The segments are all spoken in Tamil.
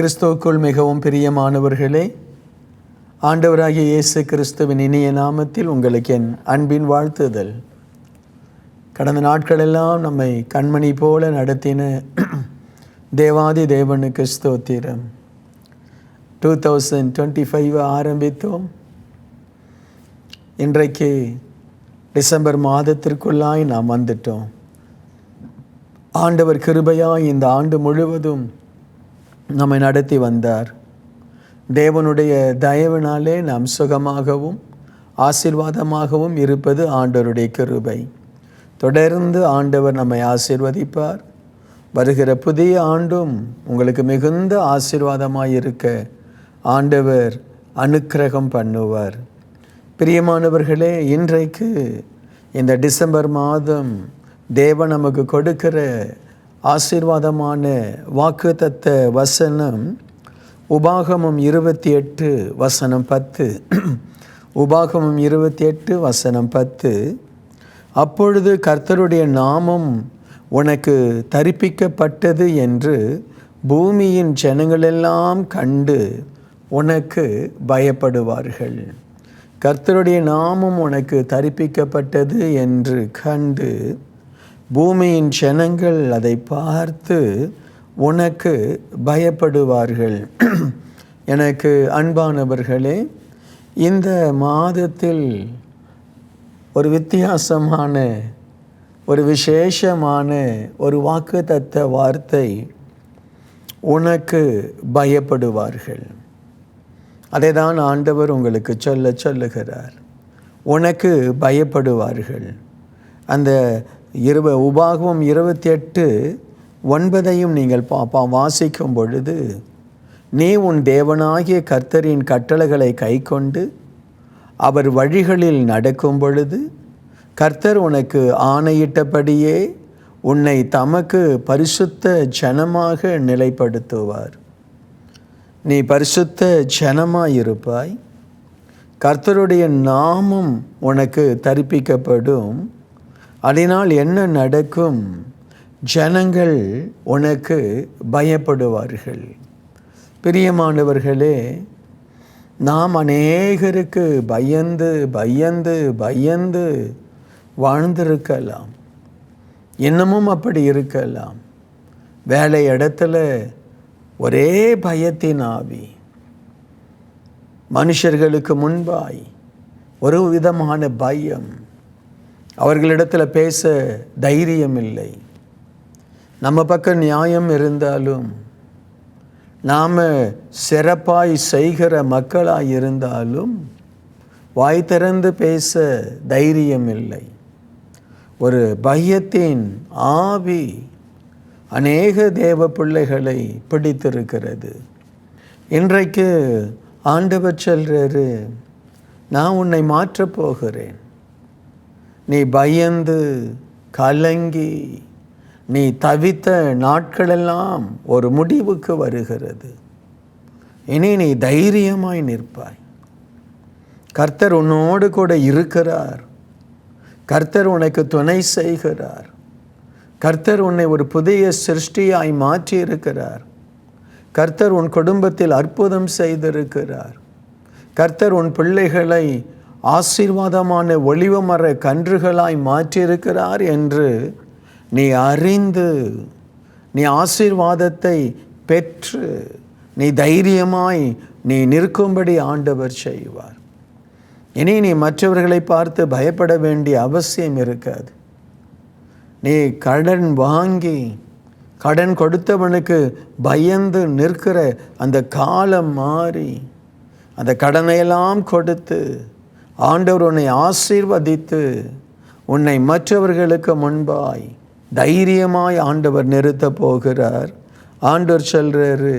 கிறிஸ்துவுக்குள் மிகவும் பிரியமானவர்களே, ஆண்டவராகிய இயேசு கிறிஸ்துவின் இனிய நாமத்தில் உங்களுக்கு என் அன்பின் வாழ்த்துதல். கடந்த நாட்களெல்லாம் நம்மை கண்மணி போல நடத்தின தேவாதி தேவனுக்கு ஸ்தோத்திரம். 2025 ஆரம்பித்தோம். இன்றைக்கு டிசம்பர் மாதத்திற்குள்ளாய் நாம் வந்துட்டோம். ஆண்டவர் கிருபையாய் இந்த ஆண்டு முழுவதும் நம்மை நடத்தி வந்தார். தேவனுடைய தயவினாலே நாம் சுகமாகவும் ஆசீர்வாதமாகவும் இருப்பது ஆண்டவருடைய கிருபை. தொடர்ந்து ஆண்டவர் நம்மை ஆசீர்வதிப்பார். வருகிற புதிய ஆண்டும் உங்களுக்கு மிகுந்த ஆசீர்வாதமாய் இருக்க ஆண்டவர் அனுக்கிரகம் பண்ணுவார். பிரியமானவர்களே, இன்றைக்கு இந்த டிசம்பர் மாதம் தேவன் நமக்கு கொடுக்கிற ஆசீர்வாதமான வாக்குத்தத்த வசனம் உபாகமம் 28 வசனம் 10. உபாகமம் 28 வசனம் 10. அப்பொழுது கர்த்தருடைய நாமம் உனக்கு தரிப்பிக்கப்பட்டது என்று பூமியின் ஜனங்களெல்லாம் கண்டு உனக்கு பயப்படுவார்கள். கர்த்தருடைய நாமம் உனக்கு தரிப்பிக்கப்பட்டது என்று கண்டு பூமியின் ஜனங்கள் அதை பார்த்து உனக்கு பயப்படுவார்கள். எனக்கு அன்பானவர்களே, இந்த மாதத்தில் ஒரு வித்தியாசமான ஒரு விசேஷமான ஒரு வாக்குத்தத்த வார்த்தை, உனக்கு பயப்படுவார்கள். அதை தான் ஆண்டவர் உங்களுக்கு சொல்லுகிறார். உனக்கு பயப்படுவார்கள். அந்த உபாகமம் 28:9 நீங்கள் வாசிக்கும் பொழுது, நீ உன் தேவனாகிய கர்த்தரின் கட்டளைகளை கைக்கொண்டு அவர் வழிகளில் நடக்கும் பொழுது கர்த்தர் உனக்கு ஆணையிட்டபடியே உன்னை தமக்கு பரிசுத்த ஜனமாக நிலைப்படுத்துவார். நீ பரிசுத்த ஜனமாயிருப்பாய். கர்த்தருடைய நாமம் உனக்கு தரிப்பிக்கப்படும். அதனால் என்ன நடக்கும்? ஜனங்கள் உனக்கு பயப்படுவார்கள். பிரியமானவர்களே, நாம் அநேகருக்கு பயந்து பயந்து பயந்து வாழ்ந்திருக்கலாம். இன்னமும் அப்படி இருக்கலாம். வேலை இடத்துல ஒரே பயத்தின் ஆவி. மனுஷர்களுக்கு முன்பாய் ஒரு விதமான பயம். அவர்களிடத்தில் பேச தைரியம் இல்லை. நம்ம பக்கம் நியாயம் இருந்தாலும், நாம் சிறப்பாய் செய்கிற மக்களாய் இருந்தாலும் வாய் திறந்து பேச தைரியம் இல்லை. ஒரு பயத்தின் ஆவி அநேக தேவ பிள்ளைகளை பிடித்திருக்கிறது. இன்றைக்கு ஆண்டவர் சொல்றாரு, நான் உன்னை மாற்றப் போகிறேன். நீ பயந்து கலங்கி நீ தவித்த நாட்களெல்லாம் ஒரு முடிவுக்கு வருகிறது. இனி நீ தைரியமாய் நிற்பாய். கர்த்தர் உன்னோடு கூட இருக்கிறார். கர்த்தர் உனக்கு துணை செய்கிறார். கர்த்தர் உன்னை ஒரு புதிய சிருஷ்டியாய் மாற்றி இருக்கிறார். கர்த்தர் உன் குடும்பத்தில் அற்புதம் செய்திருக்கிறார். கர்த்தர் உன் பிள்ளைகளை ஆசீர்வாதமான ஒலிவமர கன்றுகளாய் மாற்றியிருக்கிறார் என்று நீ அறிந்து நீ ஆசீர்வாதத்தை பெற்று நீ தைரியமாய் நீ நிற்கும்படி ஆண்டவர் செய்வார். இனி நீ மற்றவர்களை பார்த்து பயப்பட வேண்டிய அவசியம் இருக்காது. நீ கடன் வாங்கி கடன் கொடுத்தவனுக்கு பயந்து நிற்கிற அந்த காலம் மாறி அந்த கடனையெல்லாம் கொடுத்து ஆண்டவர் உன்னை ஆசீர்வதித்து உன்னை மற்றவர்களுக்கு முன்பாய் தைரியமாய் ஆண்டவர் நிறுத்த போகிறார். ஆண்டவர் சொல்றாரு,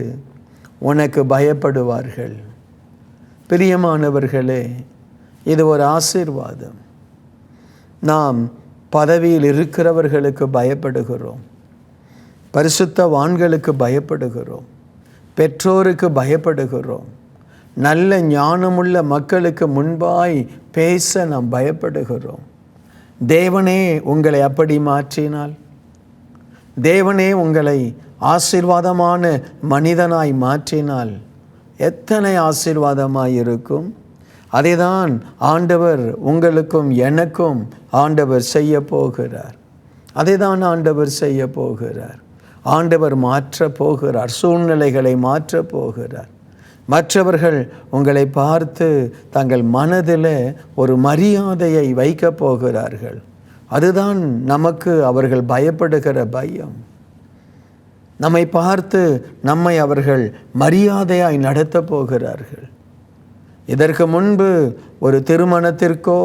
உனக்கு பயப்படுவார்கள். பிரியமானவர்களே, இது ஒரு ஆசீர்வாதம். நாம் பதவியில் இருக்கிறவர்களுக்கு பயப்படுகிறோம். பரிசுத்தவான்களுக்கு பயப்படுகிறோம். பெற்றோருக்கு பயப்படுகிறோம். நல்ல ஞானமுள்ள மக்களுக்கு முன்பாய் பேச நாம் பயப்படுகிறோம். தேவனே உங்களை அப்படி மாற்றினால், தேவனே உங்களை ஆசீர்வாதமான மனிதனாய் மாற்றினால் எத்தனை ஆசீர்வாதமாய் இருக்கும். அதைதான் ஆண்டவர் உங்களுக்கும் எனக்கும் ஆண்டவர் செய்ய போகிறார். அதைதான் ஆண்டவர் செய்ய போகிறார். ஆண்டவர் மாற்றப் போகிறார். சூழ்நிலைகளை மாற்றப் போகிறார். மற்றவர்கள் உங்களை பார்த்து தங்கள் மனதில் ஒரு மரியாதையை வைக்கப் போகிறார்கள். அதுதான் நமக்கு அவர்கள் பயப்படுகிற பயம். நம்மை பார்த்து நம்மை அவர்கள் மரியாதையாய் நடத்தப் போகிறார்கள். இதற்கு முன்பு ஒரு திருமணத்திற்கோ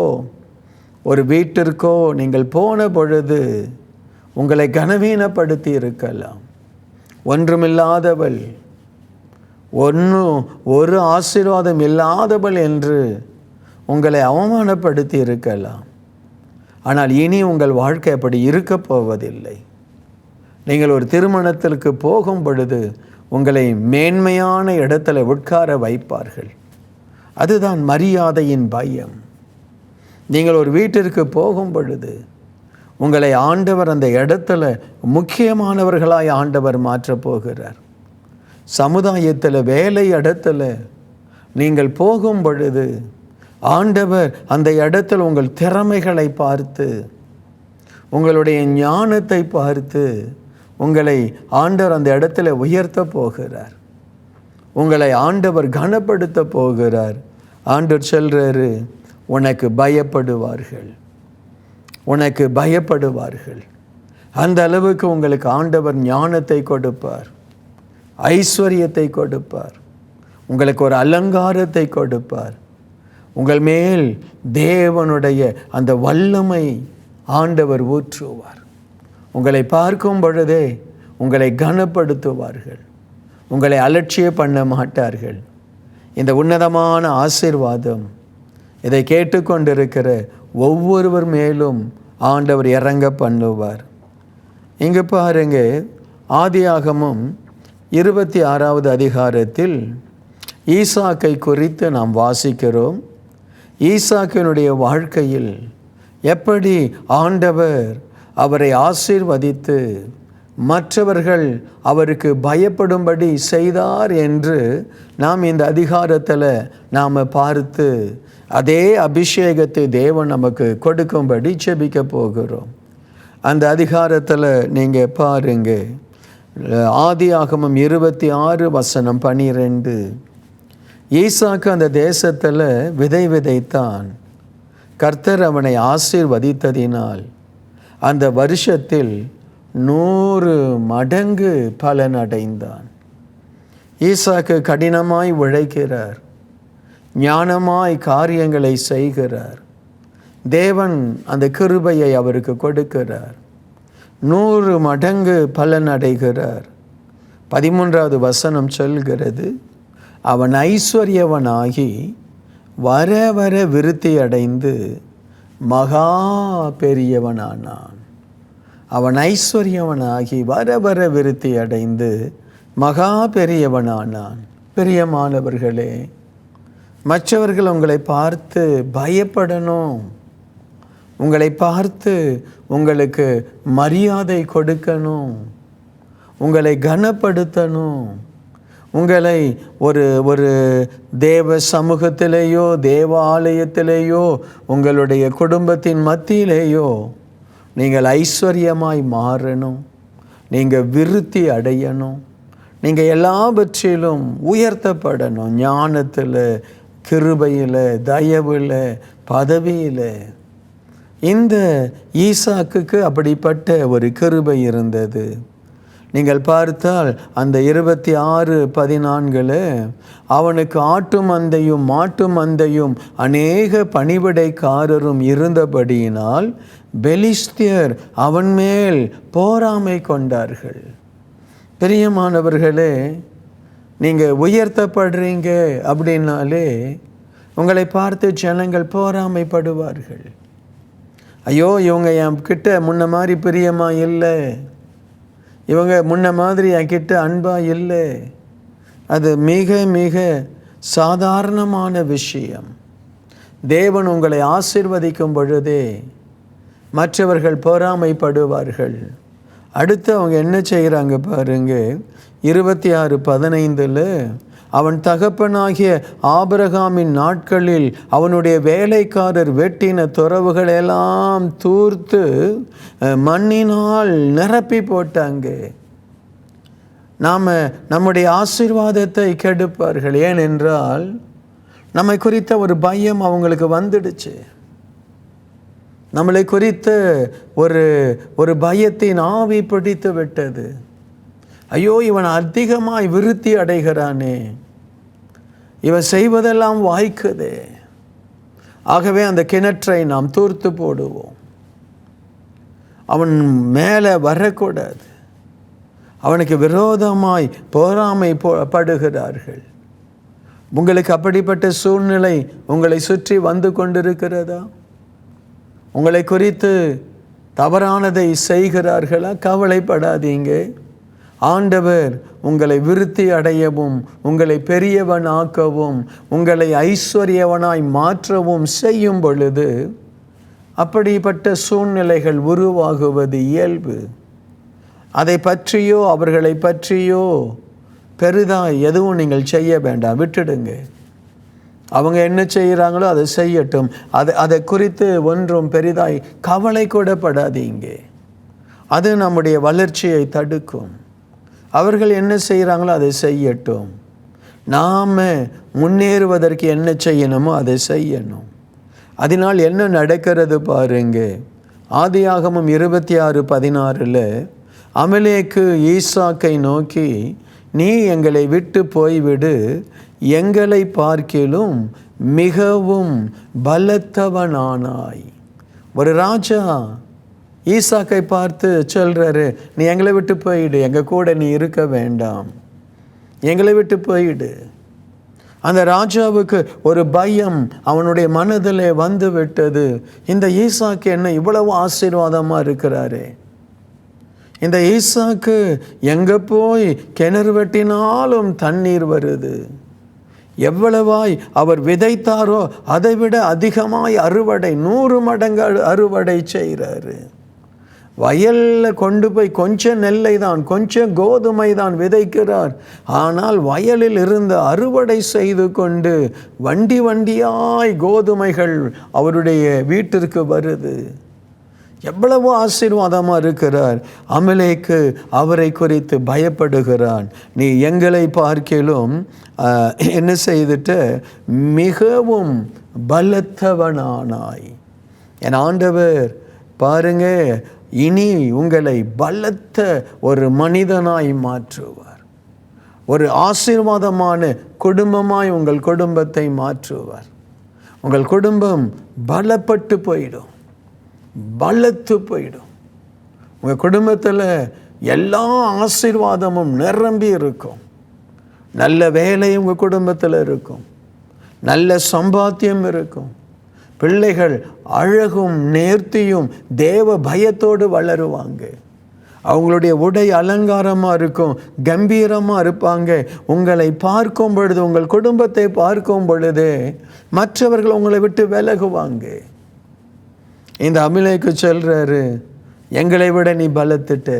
ஒரு வீட்டிற்கோ நீங்கள் போன பொழுது உங்களை கனவீனப்படுத்தி இருக்கலாம். ஒன்றுமில்லாதவள், ஒரு ஆசீர்வாதம் இல்லாதவள் என்று உங்களை அவமானப்படுத்தி இருக்கலாம். ஆனால் இனி உங்கள் வாழ்க்கை அப்படி இருக்கப் போவதில்லை. நீங்கள் ஒரு திருமணத்திற்கு போகும் பொழுது உங்களை மேன்மையான இடத்துல உட்கார வைப்பார்கள். அதுதான் மரியாதையின் பயம். நீங்கள் ஒரு வீட்டிற்கு போகும் பொழுது உங்களை ஆண்டவர் அந்த இடத்துல முக்கியமானவர்களாய் ஆண்டவர் மாற்றப் போகிறார். சமுதாயத்தில், வேலை இடத்துல நீங்கள் போகும் பொழுது ஆண்டவர் அந்த இடத்துல உங்கள் திறமைகளை பார்த்து, உங்களுடைய ஞானத்தை பார்த்து உங்களை ஆண்டவர் அந்த இடத்துல உயர்த்த போகிறார். உங்களை ஆண்டவர் கனப்படுத்த போகிறார். ஆண்டவர் சொல்றாரு, உனக்கு பயப்படுவார்கள், உனக்கு பயப்படுவார்கள். அந்த அளவுக்கு உங்களுக்கு ஆண்டவர் ஞானத்தை கொடுப்பார், ஐஸ்வர்யத்தை கொடுப்பார், உங்களுக்கு ஒரு அலங்காரத்தை கொடுப்பார். உங்கள் மேல் தேவனுடைய அந்த வல்லமை ஆண்டவர் ஊற்றுவார். உங்களை பார்க்கும் பொழுதே உங்களை கனப்படுத்துவார்கள். உங்களை அலட்சிய பண்ண மாட்டார்கள். இந்த உன்னதமான ஆசீர்வாதம் இதை கேட்டுக்கொண்டிருக்கிற ஒவ்வொருவர் மேலும் ஆண்டவர் இறங்க பண்ணுவார். இங்கு பாருங்க, ஆதியாகமம் 26வது அதிகாரத்தில் ஈசாக்கை குறித்து நாம் வாசிக்கிறோம். ஈசாக்கினுடைய வாழ்க்கையில் எப்படி ஆண்டவர் அவரை ஆசீர்வதித்து மற்றவர்கள் அவருக்கு பயப்படும்படி செய்தார் என்று நாம் இந்த அதிகாரத்தில் நாம் பார்த்து அதே அபிஷேகத்தை தேவன் நமக்கு கொடுக்கும்படி ஜெபிக்க போகிறோம். அந்த அதிகாரத்தில் நீங்கள் பாருங்க, ஆதியாகமம் 26:12. ஈசாக்கு அந்த தேசத்தில் விதை விதைத்தான். கர்த்தர் அவனை ஆசீர்வதித்ததினால் அந்த வருஷத்தில் 100 மடங்கு பலன் அடைந்தான். ஈசாக்கு கடினமாய் உழைக்கிறார், ஞானமாய் காரியங்களை செய்கிறார். தேவன் அந்த கிருபையை அவருக்கு கொடுக்கிறார். 100 மடங்கு பலன் அடைகிறார். 13வது வசனம் சொல்கிறது, அவன் ஐஸ்வர்யவனாகி வர வர விருத்தி அடைந்து மகா பெரியவனானான். அவன் ஐஸ்வர்யவனாகி வர வர விருத்தி அடைந்து மகா பெரியவனானான். பிரியமானவர்களே, மற்றவர்கள் உங்களை பார்த்து பயப்படணும், உங்களை பார்த்து உங்களுக்கு மரியாதை கொடுக்கணும், உங்களை கனப்படுத்தணும், உங்களை ஒரு தேவ சமூகத்திலேயோ தேவாலயத்திலேயோ உங்களுடைய குடும்பத்தின் மத்தியிலேயோ நீங்கள் ஐஸ்வர்யமாய் மாறணும், நீங்கள் விருத்தி அடையணும், நீங்கள் எல்லாவற்றிலும் உயர்த்தப்படணும். ஞானத்தில், கிருபையில், தயவில், பதவியில். இந்த ஈசாக்குக்கு அப்படிப்பட்ட ஒரு கிருபை இருந்தது. நீங்கள் பார்த்தால் அந்த 26:14 அவனுக்கு ஆட்டு மந்தையும் மாட்டு மந்தையும் அநேக பணிவிடைக்காரரும் இருந்தபடியினால் பெலிஸ்தியர் அவன் மேல் போராமை கொண்டார்கள். பிரியமானவர்களே, நீங்கள் உயர்த்தப்படுறீங்க அப்படின்னாலே உங்களை பார்த்து ஜனங்கள் போராமைப்படுவார்கள். ஐயோ, இவங்க என் கிட்ட முன்ன மாதிரி பிரியமாக இல்லை, இவங்க முன்ன மாதிரி என் கிட்ட அன்பாக இல்லை. அது மிக மிக சாதாரணமான விஷயம். தேவன் உங்களை ஆசீர்வதிக்கும் பொழுதே மற்றவர்கள் பொறாமைப்படுவார்கள். அடுத்து அவங்க என்ன செய்கிறாங்க பாருங்க, 26:15 அவன் தகப்பனாகிய ஆபிரகாமின் நாட்களில் அவனுடைய வேலைக்காரர் வெட்டின துறவுகளெல்லாம் தூர்த்து மண்ணினால் நிரப்பி போட்டாங்க. நாம் நம்முடைய ஆசீர்வாதத்தை கெடுப்பார்கள். ஏனென்றால் நம்மை குறித்த ஒரு பயம் அவங்களுக்கு வந்துடுச்சு. நம்மளை குறித்த ஒரு பயத்தின் ஆவி பிடித்து விட்டது. ஐயோ, இவன் அதிகமாய் விருத்தி அடைகிறானே, இவன் செய்வதெல்லாம் வாய்க்குதே, ஆகவே அந்த கிணற்றை நாம் தூர்த்து போடுவோம். அவன் மேலே வரக்கூடாது. அவனுக்கு விரோதமாய் பொறாமை படுகிறார்கள். உங்களுக்கு அப்படிப்பட்ட சூழ்நிலை உங்களை சுற்றி வந்து கொண்டிருக்கிறதா? உங்களை குறித்து தவறானதை செய்கிறார்களா? கவலைப்படாதீங்க. ஆண்டவர் உங்களை விருத்தி அடையவும், உங்களை பெரியவன் ஆக்கவும், உங்களை ஐஸ்வர்யவனாய் மாற்றவும் செய்யும் பொழுது அப்படிப்பட்ட சூழ்நிலைகள் உருவாகுவது இயல்பு. அதை பற்றியோ அவர்களை பற்றியோ பெரிதாய் எதுவும் நீங்கள் செய்ய வேண்டாம், விட்டுடுங்க. அவங்க என்ன செய்கிறாங்களோ அதை செய்யட்டும். அதை குறித்து ஒன்றும் பெரிதாய் கவலை கூட படாதீங்க. அது நம்முடைய வளர்ச்சியை தடுக்கும். அவர்கள் என்ன செய்கிறாங்களோ அதை செய்யட்டும். நாம் முன்னேறுவதற்கு என்ன செய்யணுமோ அதை செய்யணும். அதனால் என்ன நடக்கிறது பாருங்க. ஆதியாகமம் 26:16 அமலேக்கு ஈசாக்கை நோக்கி, நீ எங்களை விட்டு போய்விடு, எங்களை பார்க்கிலும் மிகவும் பலத்தவனானாய். ஒரு ராஜா ஈசாக்கை பார்த்து சொல்றாரு, நீ எங்களை விட்டு போயிடு, எங்கள் கூட நீ இருக்க வேண்டாம், எங்களை விட்டு போயிடு. அந்த ராஜாவுக்கு ஒரு பயம் அவனுடைய மனதில் வந்து விட்டது. இந்த ஈசாக்கு என்ன இவ்வளவு ஆசீர்வாதமாக இருக்கிறாரு, இந்த ஈசாக்கு எங்கே போய் கிணறு வெட்டினாலும் தண்ணீர் வருது, எவ்வளவாய் அவர் விதைத்தாரோ அதை விட அதிகமாய் அறுவடை 100 மடங்கு அறுவடை செய்கிறாரு. வயலில் கொண்டு போய் கொஞ்சம் நெல்லை தான், கொஞ்சம் கோதுமை தான் விதைக்கிறார். ஆனால் வயலில் இருந்து அறுவடை செய்து கொண்டு வண்டி வண்டியாய் கோதுமைகள் அவருடைய வீட்டிற்கு வருது. எவ்வளவு ஆசீர்வாதமாக இருக்கிறார். அமலேக்கு அவரை குறித்து பயப்படுகிறான். நீ எங்களை பார்க்கிலும் என்ன செய்துட்ட மிகவும் பலத்தவனானாய். என் ஆண்டவர் பாருங்க, இனி உங்களை பலத்த ஒரு மனிதனாய் மாற்றுவார். ஒரு ஆசீர்வாதமான குடும்பமாய் உங்கள் குடும்பத்தை மாற்றுவார். உங்கள் குடும்பம் பலப்பட்டு போயிடும், பலத்து போயிடும். உங்கள் குடும்பத்தில் எல்லா ஆசீர்வாதமும் நிரம்பி இருக்கும். நல்ல வேலை உங்கள் குடும்பத்தில் இருக்கும், நல்ல சம்பாத்தியம் இருக்கும், பிள்ளைகள் அழகும் நேர்த்தியும் தேவ பயத்தோடு வளருவாங்க. அவங்களுடைய உடை அலங்காரமாக இருக்கும், கம்பீரமாக இருப்பாங்க. உங்களை பார்க்கும் பொழுது, உங்கள் குடும்பத்தை பார்க்கும் பொழுது மற்றவர்கள் உங்களை விட்டு விலகுவாங்க. இந்த அமலேக்கு சொல்றாரு, எங்களை விட நீ பலத்துட்டு,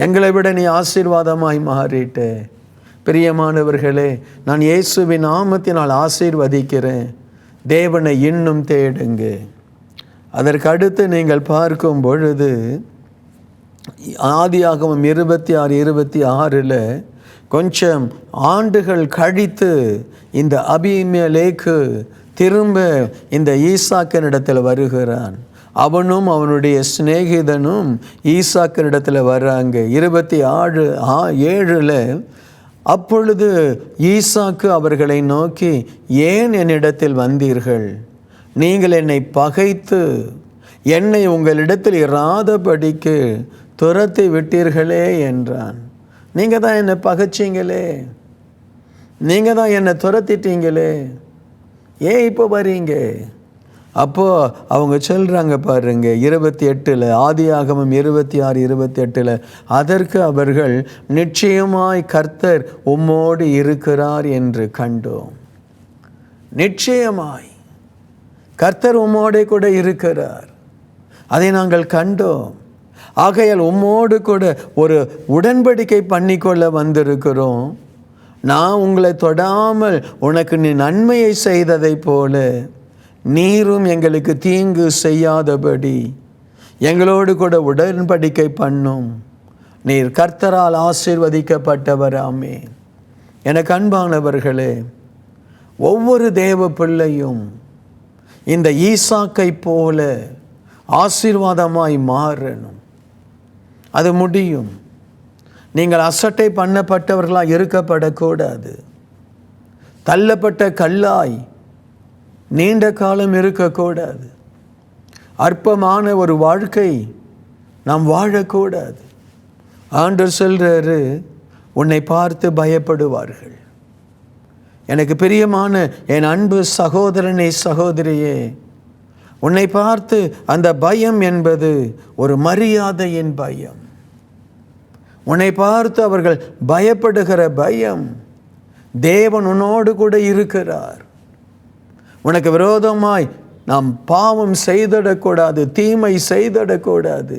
எங்களை விட நீ ஆசீர்வாதமாய் மாறிட்டு. பிரியமானவர்களே, நான் இயேசுவின் நாமத்தினால் ஆசீர்வதிக்கிறேன். தேவனை இன்னும் தேடுங்க. அதற்கு அடுத்து நீங்கள் பார்க்கும் பொழுது ஆதியாகமம் 26:26 கொஞ்சம் ஆண்டுகள் கழித்து இந்த அபிமெலேக்கு திரும்ப இந்த ஈசாக்கினிடத்தில் வருகிறான். அவனும் அவனுடைய சிநேகிதனும் ஈசாக்கினிடத்தில் வர்றாங்க. 27 அப்பொழுது ஈசாக்கு அவர்களை நோக்கி, ஏன் என்னிடத்தில் வந்தீர்கள்? நீங்கள் என்னை பகைத்து என்னை உங்களிடத்தில் இராதபடிக்கு துரத்தி விட்டீர்களே என்றான். நீங்கள் தான் என்னை பகைச்சிங்களே, நீங்கள் தான் என்னை துரத்திட்டீங்களே, ஏன் இப்போ வரீங்க? அப்போது அவங்க சொல்கிறாங்க பாருங்க, 28 ஆதியாகமம் 26:28 அதற்கு அவர்கள், நிச்சயமாய் கர்த்தர் உம்மோடு இருக்கிறார் என்று கண்டோம். நிச்சயமாய் கர்த்தர் உம்மோடே கூட இருக்கிறார், அதை நாங்கள் கண்டோம். ஆகையால் உம்மோடு கூட ஒரு உடன்படிக்கை பண்ணிக்கொள்ள வந்திருக்கிறோம். நான் உங்களை தொடாமல் உனக்கு நீ நன்மையை செய்ததை போல நீரும் எங்களுக்கு தீங்கு செய்யாதபடி எங்களோடு கூட உடன்படிக்கை பண்ணும். நீர் கர்த்தரால் ஆசீர்வதிக்கப்பட்டவராமே. எனக்கு அன்பானவர்களே, ஒவ்வொரு தேவ பிள்ளையும் இந்த ஈசாக்கை போல ஆசீர்வாதமாய் மாறணும். அது முடியும். நீங்கள் அசட்டை பண்ணப்பட்டவர்களாக இருக்கப்படக்கூடாது. தள்ளப்பட்ட கல்லாய் நீண்ட காலம் இருக்கக்கூடாது. அற்பமான ஒரு வாழ்க்கை நாம் வாழக்கூடாது. ஆண்டவர் சொல்றாரு, உன்னை பார்த்து பயப்படுவார்கள். எனக்கு பிரியமான என் அன்பு சகோதரனே, சகோதரியே, உன்னை பார்த்து அந்த பயம் என்பது ஒரு மரியாதையின் பயம். உன்னை பார்த்து அவர்கள் பயப்படுகிற பயம். தேவன் உன்னோடு கூட இருக்கிறார். உனக்கு விரோதமாய் நாம் பாவம் செய்திடக்கூடாது, தீமை செய்திடக்கூடாது.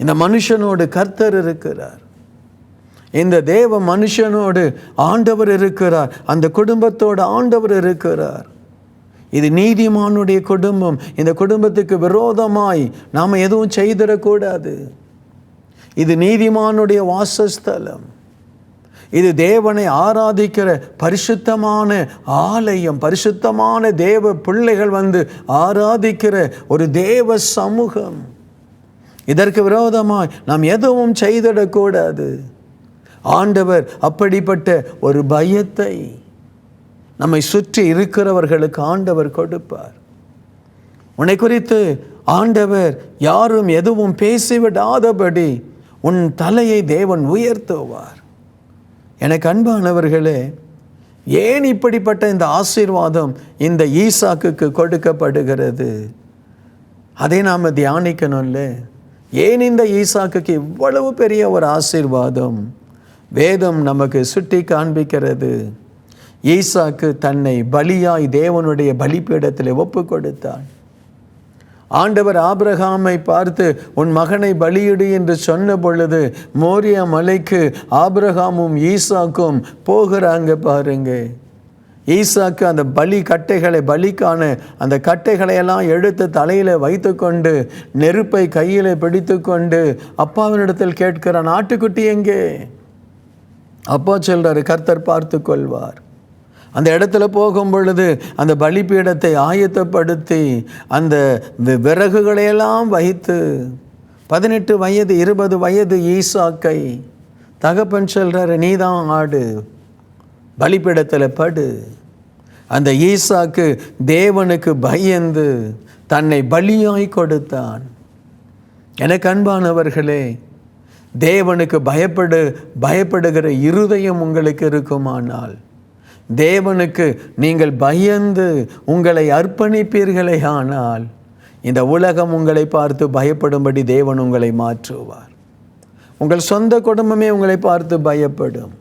இந்த மனுஷனோடு கர்த்தர் இருக்கிறார். இந்த தேவ மனுஷனோடு ஆண்டவர் இருக்கிறார். அந்த குடும்பத்தோடு ஆண்டவர் இருக்கிறார். இது நீதிமானுடைய குடும்பம். இந்த குடும்பத்துக்கு விரோதமாய் நாம் எதுவும் செய்திடக்கூடாது. இது நீதிமானுடைய வாசஸ்தலம். இது தேவனை ஆராதிக்கிற பரிசுத்தமான ஆலயம். பரிசுத்தமான தேவ பிள்ளைகள் வந்து ஆராதிக்கிற ஒரு தேவ சமூகம். இதற்கு விரோதமாய் நாம் எதுவும் செய்திடக்கூடாது. ஆண்டவர் அப்படிப்பட்ட ஒரு பயத்தை நம்மை சுற்றி இருக்கிறவர்களுக்கு ஆண்டவர் கொடுப்பார். உன்னை குறித்து ஆண்டவர் யாரும் எதுவும் பேசிவிடாதபடி உன் தலையை தேவன் உயர்த்துவார். எனக்கு அன்பானவர்களே, ஏன் இப்படிப்பட்ட இந்த ஆசீர்வாதம் இந்த ஈசாக்குக்கு கொடுக்கப்படுகிறது? அதை நாம் தியானிக்கணும்ல. ஏன் இந்த ஈசாக்குக்கு இவ்வளவு பெரிய ஒரு ஆசீர்வாதம்? வேதம் நமக்கு சுட்டி காண்பிக்கிறது. ஈசாக்கு தன்னை பலியாய் தேவனுடைய பலிபீடத்தில் ஒப்பு கொடுத்தான். ஆண்டவர் ஆபிரகாமை பார்த்து உன் மகனை பலியிடு என்று சொன்ன பொழுது மோரியா மலைக்கு ஆபிரகாமும் ஈசாக்கும் போகிறாங்க பாருங்க. ஈசாக்கு அந்த பலி கட்டைகளை, பலிக்கான அந்த கட்டைகளையெல்லாம் எடுத்து தலையில் வைத்து கொண்டு நெருப்பை கையில் பிடித்து கொண்டு அப்பாவினிடத்தில் கேட்கிறான், ஆட்டுக்குட்டி எங்கே? அப்பா சொல்றாரு, கர்த்தர் பார்த்து கொள்வார். அந்த இடத்துல போகும் பொழுது அந்த பலிபீடத்தை ஆயத்தப்படுத்தி அந்த விறகுகளையெல்லாம் வைத்து 18 வயது 20 வயது ஈசாக்கை தகப்பன் சொல்றாரு, நீதான் ஆடு, பலிபீடத்தில் படு. அந்த ஈசாக்கு தேவனுக்கு பயந்து தன்னை பலியாய் கொடுத்தான். எனக்கு அன்பானவர்களே, தேவனுக்கு பயப்படுகிற இருதயம் உங்களுக்கு இருக்குமானால், தேவனுக்கு நீங்கள் பயந்து உங்களை அர்ப்பணிப்பீர்களே ஆனால், இந்த உலகம் உங்களை பார்த்து பயப்படும்படி தேவன் உங்களை மாற்றுவார். உங்கள் சொந்த குடும்பமே உங்களை பார்த்து பயப்படும்.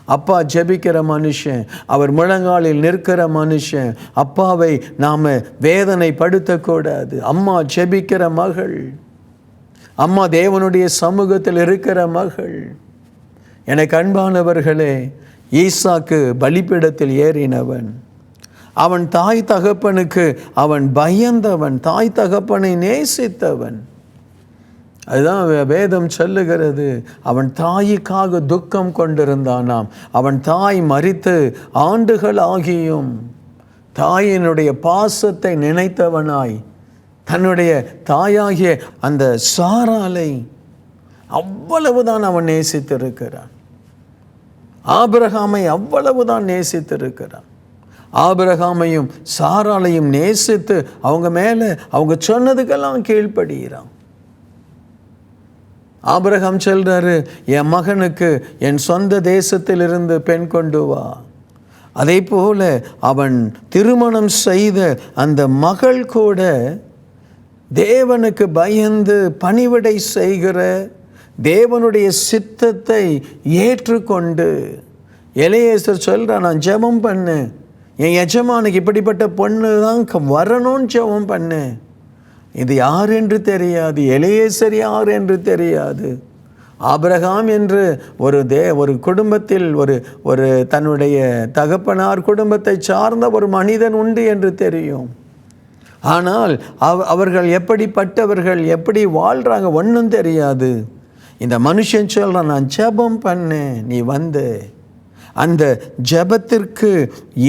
அப்பா ஜெபிக்கிற மனுஷன், அவர் முழங்காலில் நிற்கிற மனுஷன், அப்பாவை நாம் வேதனைப்படுத்தக்கூடாது. அம்மா ஜெபிக்கிற மகள், அம்மா தேவனுடைய சமூகத்தில் இருக்கிற மகள். எனக்கு அன்பானவர்களே, ஈசாக்கு பலிபீடத்தில் ஏறினவன். அவன் தாய் தகப்பனுக்கு அவன் பயந்தவன், தாய் தகப்பனை நேசித்தவன். அதுதான் வேதம் சொல்லுகிறது, அவன் தாய்க்காக துக்கம் கொண்டிருந்தானாம். அவன் தாய் மரித்து ஆண்டுகள் ஆகியும் தாயினுடைய பாசத்தை நினைத்தவனாய் தன்னுடைய தாயாகிய அந்த சாராளை அவ்வளவுதான் அவன் நேசித்திருக்கிறான். ஆபிரகாமை அவ்வளவுதான் நேசித்திருக்கிறான். ஆபிரகாமையும் சாராளையும் நேசித்து அவங்க மேலே அவங்க சொன்னதுக்கெல்லாம் கீழ்ப்படுகிறான். ஆபிரகாம் சொல்றாரு, என் மகனுக்கு என் சொந்த தேசத்திலிருந்து பெண் கொண்டு வா. அதே போல அவன் திருமணம் செய்த அந்த மகள் கூட தேவனுக்கு பயந்து பணிவிடை செய்கிற, தேவனுடைய சித்தத்தை ஏற்றுக்கொண்டு, எலியேசர் சொல்கிறான், நான் ஜெபம் பண்ணேன், என் எஜமானுக்கு இப்படிப்பட்ட பொண்ணு தான் வரணும்னு ஜெபம் பண்ணேன். இது யார் என்று தெரியாது, எலியேசர் யார் என்று தெரியாது. ஆபிரகாம் என்று ஒரு குடும்பத்தில் ஒரு தன்னுடைய தகப்பனார் குடும்பத்தை சார்ந்த ஒரு மனிதன் உண்டு என்று தெரியும். ஆனால் அவர்கள் எப்படிப்பட்டவர்கள், எப்படி வாழ்கிறாங்க ஒன்றும் தெரியாது. இந்த மனுஷன் சொல்கிறான், நான் ஜெபம் பண்ணேன், நீ வந்து அந்த ஜெபத்திற்கு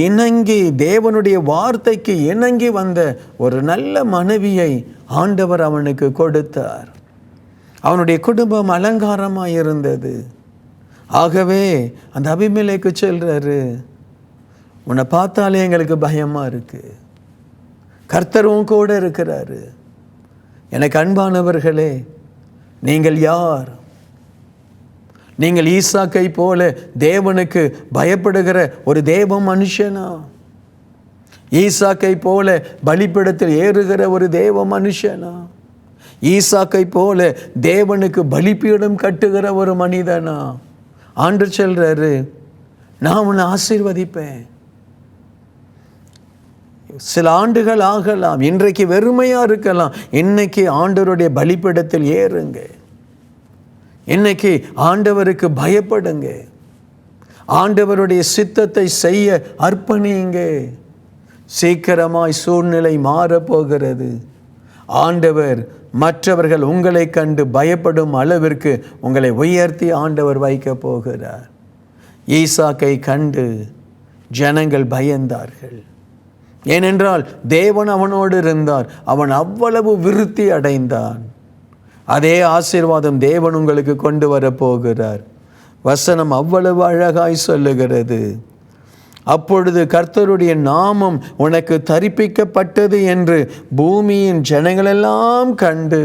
இணங்கி, தேவனுடைய வார்த்தைக்கு இணங்கி வந்த ஒரு நல்ல மனைவியை ஆண்டவர் அவனுக்கு கொடுத்தார். அவனுடைய குடும்பம் அலங்காரமாக இருந்தது. ஆகவே அந்த அபிமெலேக்கு சொல்கிறாரு, உன்னை பார்த்தாலே எங்களுக்கு பயமாக இருக்குது, கர்த்தரும் கூட இருக்கிறாரு. எனக்கு அன்பானவர்களே, நீங்கள் யார்? நீங்கள் ஈசாக்கை போல தேவனுக்கு பயப்படுகிற ஒரு தேவ மனுஷனா? ஈசாக்கை போல பலிபீடத்தில் ஏறுகிற ஒரு தேவ மனுஷனா? ஈசாக்கை போல தேவனுக்கு பலிபீடம் கட்டுகிற ஒரு மனிதனா? ஆண்டவர் சொல்றாரு, நான் உன்னை ஆசீர்வதிப்பேன். சில ஆண்டுகள் ஆகலாம், இன்றைக்கு வெறுமையா இருக்கலாம், இன்னைக்கு ஆண்டவருடைய பலிபீடத்தில் ஏறுங்க. இன்னைக்கு ஆண்டவருக்கு பயப்படுங்க, ஆண்டவருடைய சித்தத்தை செய்ய அர்ப்பணியுங்க. சீக்கிரமாய் சூழ்நிலை மாறப்போகிறது. ஆண்டவர் மற்றவர்கள் உங்களை கண்டு பயப்படும் அளவிற்கு உங்களை உயர்த்தி ஆண்டவர் வைக்க போகிறார். ஈசாக்கை கண்டு ஜனங்கள் பயந்தார்கள். ஏனென்றால் தேவன் அவனோடு இருந்தார். அவன் அவ்வளவு விருத்தி அடைந்தான். அதே ஆசீர்வாதம் தேவன் உங்களுக்கு கொண்டு வரப்போகிறார். வசனம் அவ்வளவு அழகாய் சொல்லுகிறது, அப்பொழுது கர்த்தருடைய நாமம் உனக்கு தரிப்பிக்கப்பட்டது என்று பூமியின் ஜனங்களெல்லாம் கண்டு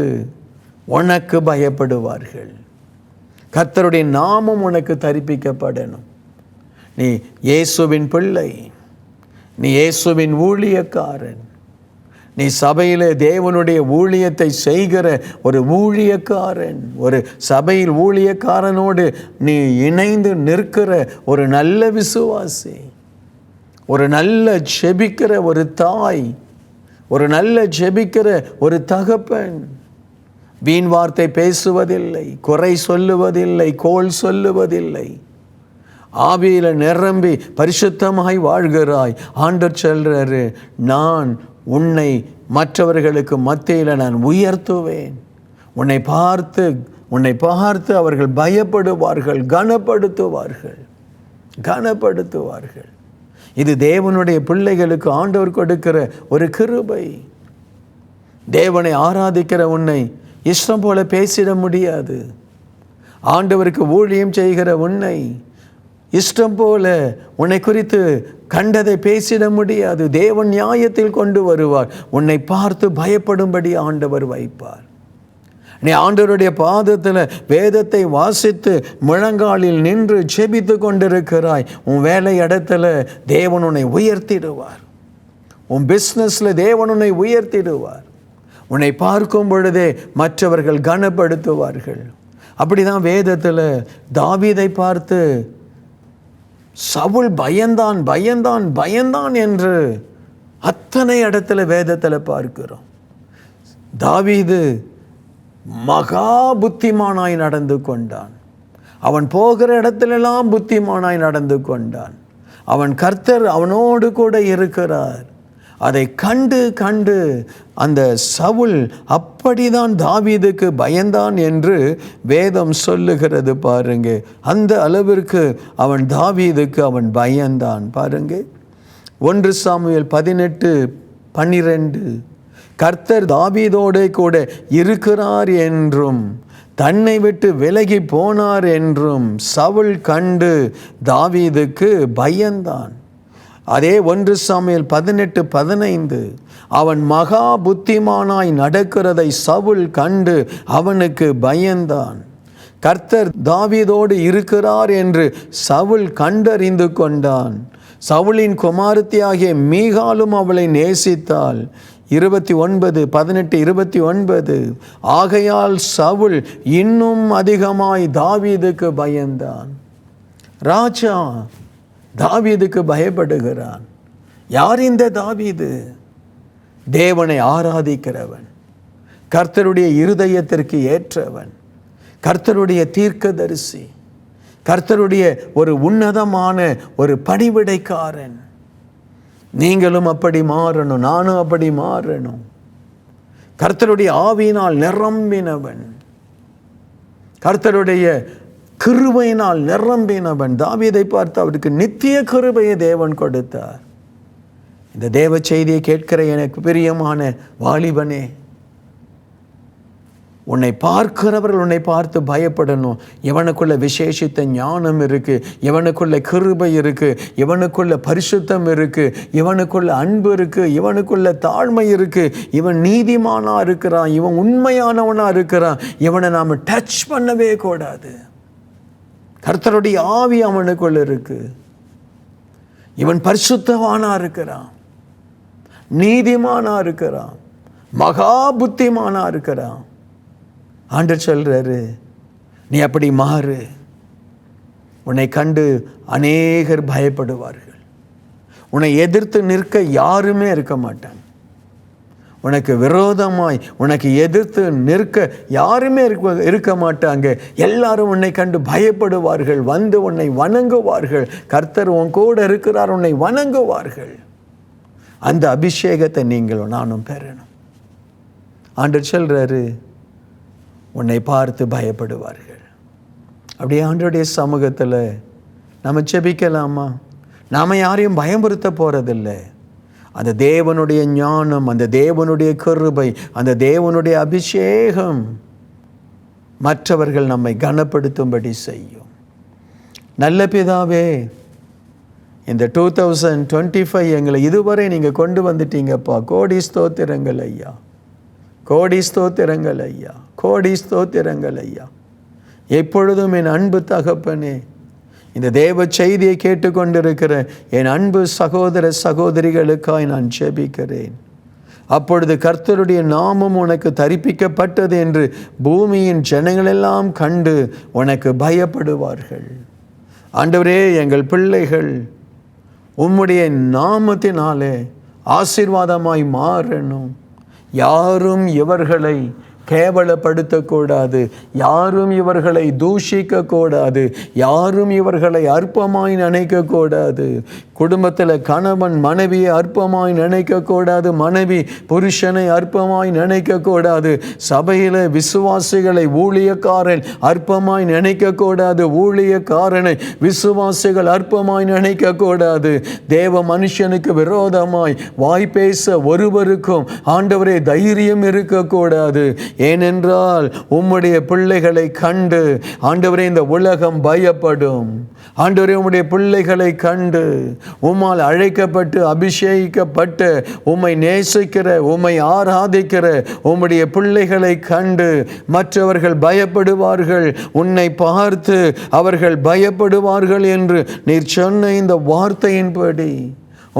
உனக்கு பயப்படுவார்கள். கர்த்தருடைய நாமம் உனக்கு தரிப்பிக்கப்படணும். நீ இயேசுவின் பிள்ளை, நீ இயேசுவின் ஊழியக்காரன், நீ சபையில் தேவனுடைய ஊழியத்தை செய்கிற ஒரு ஊழியக்காரன், ஒரு சபையில் ஊழியக்காரனோடு நீ இணைந்து நிற்கிற ஒரு நல்ல விசுவாசி, ஒரு நல்ல ஜெபிக்கிற ஒரு தாய், ஒரு நல்ல ஜெபிக்கிற ஒரு தகப்பன். வீண் வார்த்தை பேசுவதில்லை, குறை சொல்லுவதில்லை, கோள் சொல்லுவதில்லை, ஆவியில நிரம்பி பரிசுத்தமாய் வாழ்கிறாய். ஆண்டவர் சொல்றாரு, நான் உன்னை மற்றவர்களுக்கு மத்தியில் நான் உயர்த்துவேன். உன்னை பார்த்து அவர்கள் பயப்படுவார்கள், கனப்படுத்துவார்கள். இது தேவனுடைய பிள்ளைகளுக்கு ஆண்டவர் கொடுக்கிற ஒரு கிருபை. தேவனை ஆராதிக்கிற உன்னை இஷ்டம் போல பேசிட முடியாது. ஆண்டவருக்கு ஊழியம் செய்கிற உன்னை இஷ்டம் போல உன்னை குறித்து கண்டதை பேசிட முடியாது. தேவன் நியாயத்தில் கொண்டு வருவார். உன்னை பார்த்து பயப்படும்படி ஆண்டவர் வைப்பார். நீ ஆண்டவருடைய பாதத்தில் வேதத்தை வாசித்து முழங்காலில் நின்று ஜெபித்து கொண்டிருக்கிறாய். உன் வேலை இடத்துல தேவன் உன்னை உயர்த்திடுவார். உன் பிஸ்னஸில் தேவன் உன்னை உயர்த்திடுவார். உன்னை பார்க்கும் பொழுதே மற்றவர்கள் கனப்படுத்துவார்கள். அப்படிதான் வேதத்தில் தாவீதை பார்த்து சவுல் பயந்தான் என்று அத்தனை இடத்துல வேதத்தில் பார்க்கிறோம். தாவீது மகா புத்திமானாய் நடந்து கொண்டான். அவன் போகிற இடத்திலெல்லாம் புத்திமானாய் நடந்து கொண்டான். கர்த்தர் அவனோடு கூட இருக்கிறார். அதை கண்டு அந்த சவுல் அப்படிதான் தாவீதுக்கு பயந்தான் என்று வேதம் சொல்லுகிறது பாருங்க. அந்த அளவிற்கு தாவீதுக்கு பயந்தான் பாருங்க. 1 சாமுவேல் 18:12 கர்த்தர் தாவீதோடு கூட இருக்கிறார் என்றும் தன்னை விட்டு விலகி போனார் என்றும் சவுல் கண்டு தாவீதுக்கு பயந்தான். அதே 1 சாமுவேல் 18:15 அவன் மகா புத்திமானாய் நடக்கிறதை சவுல் கண்டு அவனுக்கு பயந்தான். கர்த்தர் தாவீதோடு இருக்கிறார் என்று சவுல் கண்டறிந்து கொண்டான். சவுலின் குமாரத்தியாகிய மீகாலும் அவளை நேசித்தாள். 18:29 ஆகையால் சவுல் இன்னும் அதிகமாய் தாவீதுக்கு பயந்தான். ராஜா தாவீதுக்கு பயப்படுகிறான். யார் இந்த தாவீது? தேவனை ஆராதிக்கிறவன், கர்த்தருடைய இருதயத்திற்கு ஏற்றவன், கர்த்தருடைய தீர்க்கதரிசி, கர்த்தருடைய ஒரு உன்னதமான ஒரு பணிவிடைக்காரன். நீங்களும் அப்படி மாறணும், நானும் அப்படி மாறணும். கர்த்தருடைய ஆவியினால் நிரம்பினவன், கர்த்தருடைய கிருபையினால் நிரம்பினவன். தாவீதை பார்த்து அவருக்கு நித்திய கிருபையை தேவன் கொடுத்தார். இந்த தேவ செய்தியை கேட்கிற எனக்கு பிரியமான வாலிபனே, உன்னை பார்க்கிறவர்கள் உன்னை பார்த்து பயப்படணும். இவனுக்குள்ள விசேஷித்த ஞானம் இருக்கு, இவனுக்குள்ள கிருபை இருக்கு, இவனுக்குள்ள பரிசுத்தம் இருக்கு, இவனுக்குள்ள அன்பு இருக்கு, இவனுக்குள்ள தாழ்மை இருக்கு, இவன் நீதிமானா இருக்கிறான், இவன் உண்மையானவனா இருக்கிறான், இவனை நாம டச் பண்ணவே கூடாது. கர்த்தருடைய ஆவி அவனுக்குள்ள இருக்கு, இவன் பரிசுத்தவானா இருக்கிறான், நீதிமானா இருக்கிறான், மகா புத்திமானா இருக்கிறான். ஆண்டவர் சொல்றாரு, நீ அப்படி மாறு. உன்னை கண்டு அநேகர் பயப்படுவார்கள். உன்னை எதிர்த்து நிற்க யாருமே இருக்க மாட்டாங்க. உனக்கு விரோதமாய் உனக்கு எதிர்த்து நிற்க யாருமே இருக்க மாட்டாங்க. எல்லாரும் உன்னை கண்டு பயப்படுவார்கள், வந்து உன்னை வணங்குவார்கள். கர்த்தர் உன் கூட இருக்கிறார், உன்னை வணங்குவார்கள். அந்த அபிஷேகத்தை நீங்களும் நானும் பெறணும். ஆண்டவர் சொல்றாரு, உன்னை பார்த்து பயப்படுவார்கள். அப்படியே ஆண்டவருடைய சமூகத்தில் நம்ம ஜெபிக்கலாமா? நாம் யாரையும் பயமுறுத்த போகிறதில்லை. அந்த தேவனுடைய ஞானம், அந்த தேவனுடைய கிருபை, அந்த தேவனுடைய அபிஷேகம் மற்றவர்கள் நம்மை கனப்படுத்தும்படி செய்யும். நல்ல பிதாவே, இந்த 2025 எங்களை இதுவரை நீங்கள் கொண்டு வந்துட்டீங்கப்பா. கோடி ஸ்தோத்திரங்கள் ஐயா, கோடி ஸ்தோத்திரங்கள் ஐயா, கோடி ஸ்தோத்திரங்கள் ஐயா. எப்பொழுதும் என் அன்பு தகப்பனே, இந்த தேவ செய்தியை கேட்டுக்கொண்டிருக்கிற என் அன்பு சகோதர சகோதரிகளுக்காய் நான் ஜெபிக்கிறேன். அப்பொழுது கர்த்தருடைய நாமம் உனக்கு தரிப்பிக்கப்பட்டது என்று பூமியின் ஜனங்களெல்லாம் கண்டு உனக்கு பயப்படுவார்கள். ஆண்டவரே, எங்கள் பிள்ளைகள் உம்முடைய நாமத்தினாலே ஆசீர்வாதமாய் மாறணும். யாரும் இவர்களை கேவலப்படுத்தக்கூடாது, யாரும் இவர்களை தூஷிக்கக்கூடாது, யாரும் இவர்களை அற்பமாய் நினைக்கக்கூடாது. குடும்பத்தில் கணவன் மனைவியை அற்பமாய் நினைக்கக்கூடாது, மனைவி புருஷனை அற்பமாய் நினைக்கக்கூடாது. சபையில் விசுவாசிகளை ஊழியக்காரன் அற்பமாய் நினைக்கக்கூடாது, ஊழியக்காரனை விசுவாசிகள் அற்பமாய் நினைக்கக்கூடாது. தேவ மனுஷனுக்கு விரோதமாய் வாய் பேச ஒருவருக்கும் ஆண்டவரே தைரியம் இருக்கக்கூடாது. ஏனென்றால் உம்முடைய பிள்ளைகளை கண்டு ஆண்டவரே இந்த உலகம் பயப்படும். ஆண்டவரே, உம்முடைய பிள்ளைகளை கண்டு உம்மால் அழைக்கப்பட்டு அபிஷேகிக்கப்பட்டு உம்மை நேசிக்கிற உம்மை ஆராதிக்கிற உம்முடைய பிள்ளைகளை கண்டு மற்றவர்கள் பயப்படுவார்கள். உன்னை பார்த்து அவர்கள் பயப்படுவார்கள் என்று நீர் சொன்ன இந்த வார்த்தையின்படி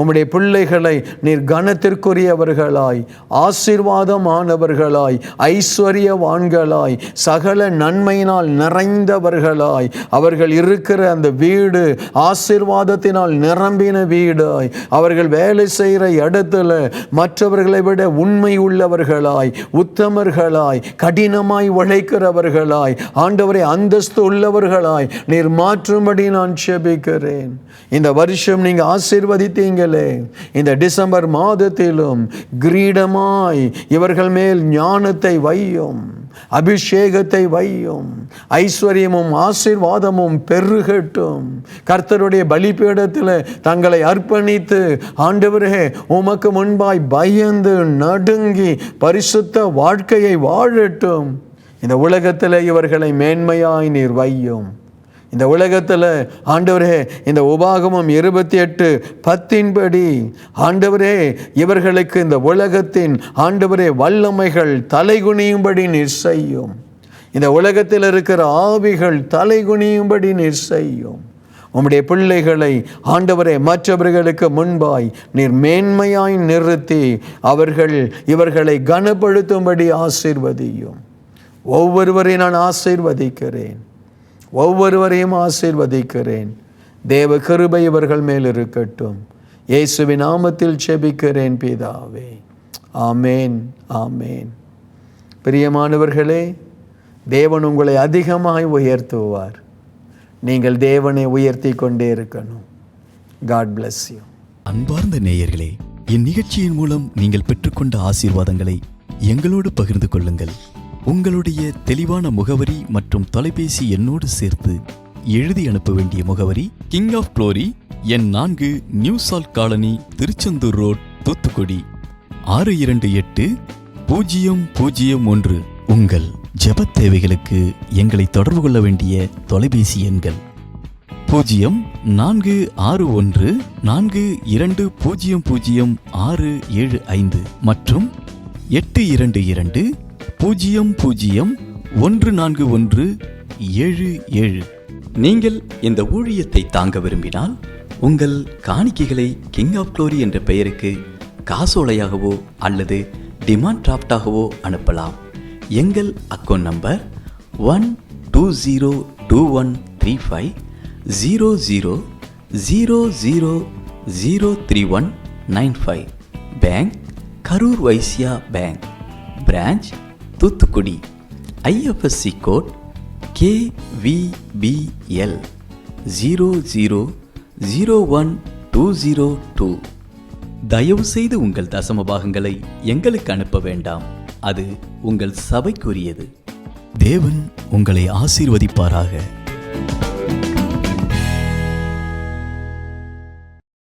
உம்முடைய பிள்ளைகளை நீர் கனத்திற்குரியவர்களாய், ஆசீர்வாதமானவர்களாய், ஐஸ்வர்யவான்களாய், சகல நன்மையினால் நிறைந்தவர்களாய், அவர்கள் இருக்கிற அந்த வீடு ஆசீர்வாதத்தினால் நிரம்பின வீடாய், அவர்கள் வேலை செய்கிற இடத்துல மற்றவர்களை விட உண்மை உள்ளவர்களாய், உத்தமர்களாய், கடினமாய் உழைக்கிறவர்களாய், ஆண்டவரை அந்தஸ்து உள்ளவர்களாய் நீர் மாற்றும்படி நான் ஜெபிக்கிறேன். இந்த வருஷம் நீங்க ஆசீர்வதித்தீங்க. இந்த டிசம்பர் மாதத்திலும் கிரீடமாய் இவர்கள் மேல் ஞானத்தை வையும், அபிஷேகத்தை வையும், ஐஸ்வர்யமும் ஆசீர்வாதமும் பெருகட்டும். கர்த்தருடைய பலிபீடத்தில் தங்களை அர்ப்பணித்து ஆண்டவரே உமக்கு முன்பாய் பயந்து நடுங்கி பரிசுத்த வாழ்க்கையை வாழட்டும். இந்த உலகத்தில் இவர்களை மேன்மையாய் நீர் வையும். இந்த உலகத்தில் ஆண்டவரே, இந்த உபாகமம் 28:10 ஆண்டவரே, இவர்களுக்கு இந்த உலகத்தின் ஆண்டவரே வல்லமைகள் தலைகுனியும்படி நீர் செய்யும். இந்த உலகத்தில் இருக்கிற ஆவிகள் தலைகுனியும்படி நீர் செய்யும். உம்முடைய பிள்ளைகளை ஆண்டவரே மற்றவர்களுக்கு முன்பாய் நீர் மேன்மையாய் நிறுத்தி இவர்களை கனப்படுத்தும்படி ஆசீர்வதியும். ஒவ்வொருவரையும் நான் ஆசீர்வதிக்கிறேன், ஒவ்வொருவரையும் ஆசீர்வதிக்கிறேன். தேவ கிருபை இவர்கள் மேல் இருக்கட்டும். இயேசுவின் நாமத்தில் ஜெபிக்கிறேன் பிதாவே. ஆமேன், ஆமேன். பிரியமானவர்களே, தேவன் உங்களை அதிகமாய் உயர்த்துவார். நீங்கள் தேவனை உயர்த்தி கொண்டே இருக்கணும். God bless you. அன்பார்ந்த நேயர்களே, இந்நிகழ்ச்சியின் மூலம் நீங்கள் பெற்றுக்கொண்ட ஆசீர்வாதங்களை எங்களோடு பகிர்ந்து கொள்ளுங்கள். உங்களுடைய தெளிவான முகவரி மற்றும் தொலைபேசி எண்ணோடு சேர்த்து எழுதி அனுப்ப வேண்டிய முகவரி கிங் ஆஃப் க்ளோரி, எண் 4, new salt colony, Tiruchendur road, Thoothukudi 628001. உங்கள் ஜெபத் தேவைகளுக்கு எங்களை தொடர்பு கொள்ள வேண்டிய தொலைபேசி எண்கள் 0414200675 மற்றும் 8220014177. நீங்கள் இந்த ஊழியத்தை தாங்க விரும்பினால் உங்கள் காணிக்கைகளை கிங் ஆஃப் க்ளோரி என்ற பெயருக்கு காசோலையாகவோ அல்லது டிமாண்ட் டிராஃப்டாகவோ அனுப்பலாம். எங்கள் account number 120213500003195. Bank Karur Vysya bank, branch Thoothukudi. IFSC code KVBL 0001202. தயவு செய்து உங்கள் தசம பாகங்களை எங்களுக்கு அனுப்ப வேண்டாம், அது உங்கள் சபைக்குரியது. தேவன் உங்களை ஆசீர்வதிப்பாராக.